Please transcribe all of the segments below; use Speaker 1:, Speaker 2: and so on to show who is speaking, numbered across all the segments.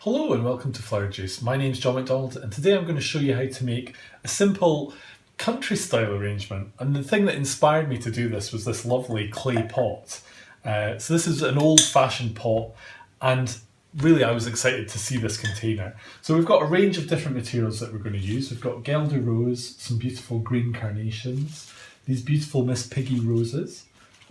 Speaker 1: Hello and welcome to Flower Juice. My name's John McDonald and today I'm going to show you how to make a simple country style arrangement. And the thing that inspired me to do this was this lovely clay pot. So this is an old-fashioned pot and really I was excited to see this container. So we've got a range of different materials that we're going to use. We've got gelda rose, some beautiful green carnations, these beautiful Miss Piggy roses,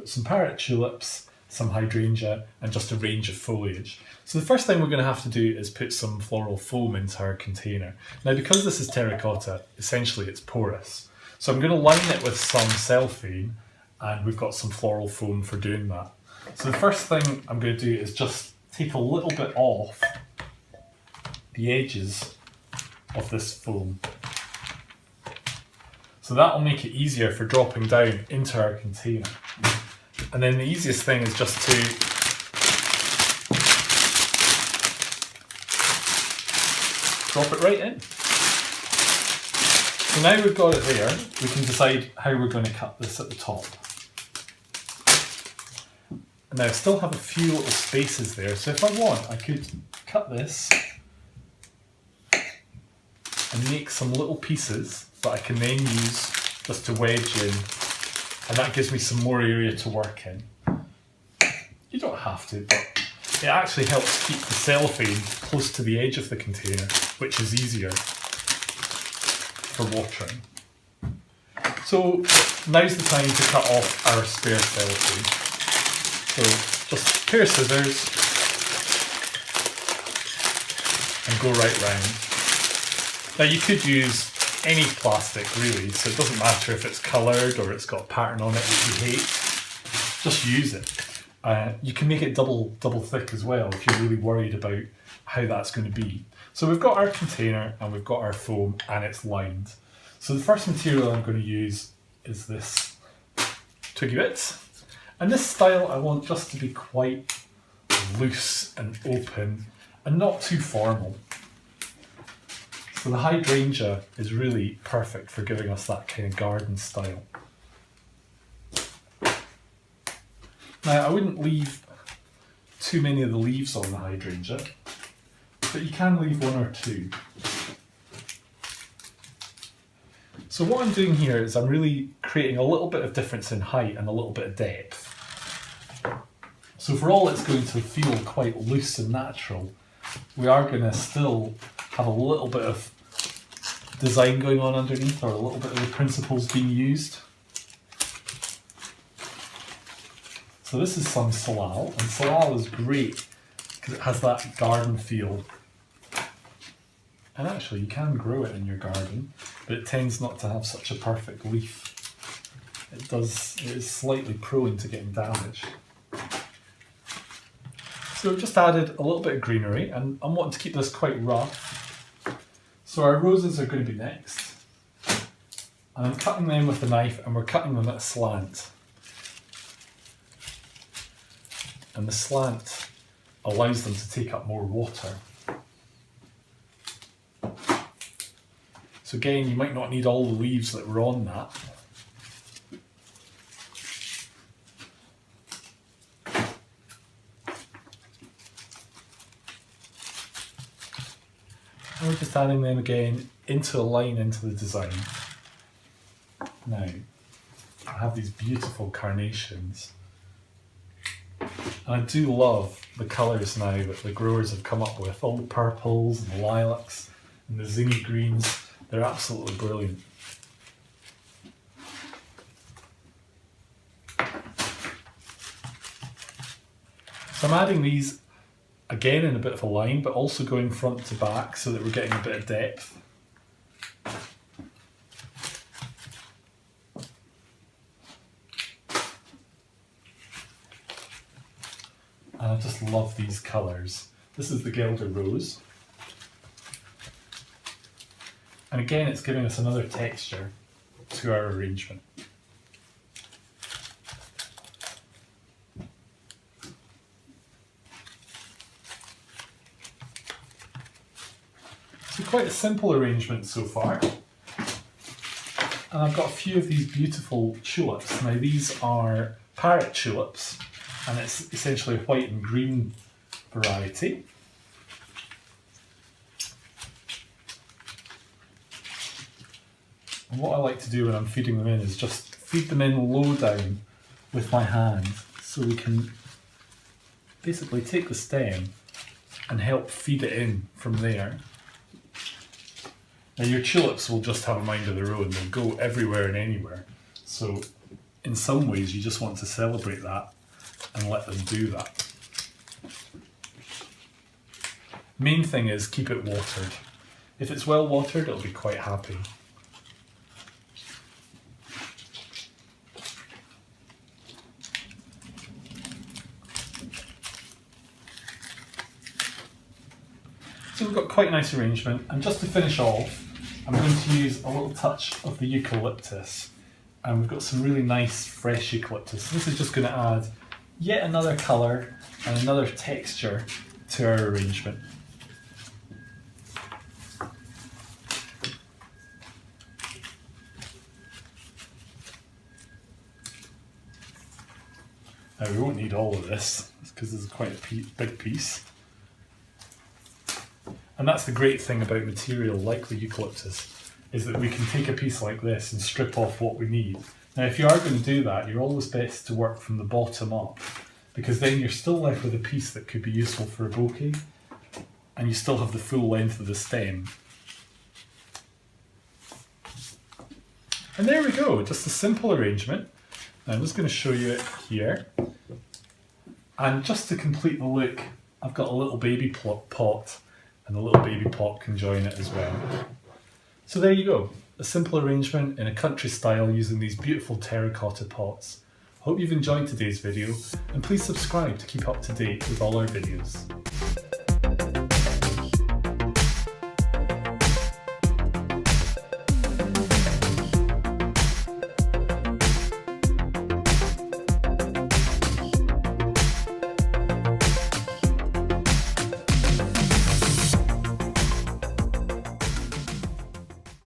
Speaker 1: some parrot tulips, some hydrangea and just a range of foliage. So the first thing we're going to have to do is put some floral foam into our container. Now because this is terracotta, essentially it's porous. So I'm going to line it with some cellophane and we've got some floral foam for doing that. So the first thing I'm going to do is just take a little bit off the edges of this foam. So that will make it easier for dropping down into our container. And then the easiest thing is just to drop it right in. So now we've got it there, we can decide how we're going to cut this at the top. And now I still have a few little spaces there, so if I want I could cut this and make some little pieces that I can then use just to wedge in. And that gives me some more area to work in. You don't have to, but it actually helps keep the cellophane close to the edge of the container, which is easier for watering. So now's the time to cut off our spare cellophane. So just a pair of scissors and go right round. Now you could use any plastic really, so it doesn't matter if it's coloured or it's got a pattern on it that you hate, just use it. You can make it double thick as well if you're really worried about how that's going to be. So we've got our container and we've got our foam and it's lined. So the first material I'm going to use is this twiggy bit. And this style I want just to be quite loose and open and not too formal. So the hydrangea is really perfect for giving us that kind of garden style. Now I wouldn't leave too many of the leaves on the hydrangea, but you can leave one or two. So what I'm doing here is I'm really creating a little bit of difference in height and a little bit of depth. So for all it's going to feel quite loose and natural, we are going to still have a little bit of design going on underneath, or a little bit of the principles being used. So this is some salal, and salal is great because it has that garden feel. And actually you can grow it in your garden, but it tends not to have such a perfect leaf. It is slightly prone to getting damaged. So we've just added a little bit of greenery, and I'm wanting to keep this quite rough. So our roses are going to be next. And I'm cutting them with a knife, and we're cutting them at a slant. And the slant allows them to take up more water. So again, you might not need all the leaves that were on that. And we're just adding them again into a line into the design. Now, I have these beautiful carnations. And I do love the colours now that the growers have come up with. All the purples and the lilacs and the zingy greens. They're absolutely brilliant. So I'm adding these again in a bit of a line, but also going front to back so that we're getting a bit of depth. And I just love these colours. This is the gelda rose. And again, it's giving us another texture to our arrangement. So quite a simple arrangement so far. And I've got a few of these beautiful tulips. Now these are parrot tulips, and it's essentially a white and green variety. And what I like to do when I'm feeding them in is just feed them in low down with my hand, so we can basically take the stem and help feed it in from there. Now your tulips will just have a mind of their own, they'll go everywhere and anywhere. So in some ways you just want to celebrate that and let them do that. Main thing is keep it watered. If it's well watered, it'll be quite happy. So we've got quite a nice arrangement, and just to finish off, I'm going to use a little touch of the eucalyptus. And we've got some really nice fresh eucalyptus. This is just going to add yet another colour and another texture to our arrangement. Now we won't need all of this, because this is quite a big piece. And that's the great thing about material like the eucalyptus, is that we can take a piece like this and strip off what we need. Now if you are going to do that, you're always best to work from the bottom up, because then you're still left with a piece that could be useful for a bouquet, and you still have the full length of the stem. And there we go, just a simple arrangement. Now I'm just going to show you it here. And just to complete the look, I've got a little baby pot, and the little baby pot can join it as well. So there you go, a simple arrangement in a country style using these beautiful terracotta pots. Hope you've enjoyed today's video, and please subscribe to keep up to date with all our videos.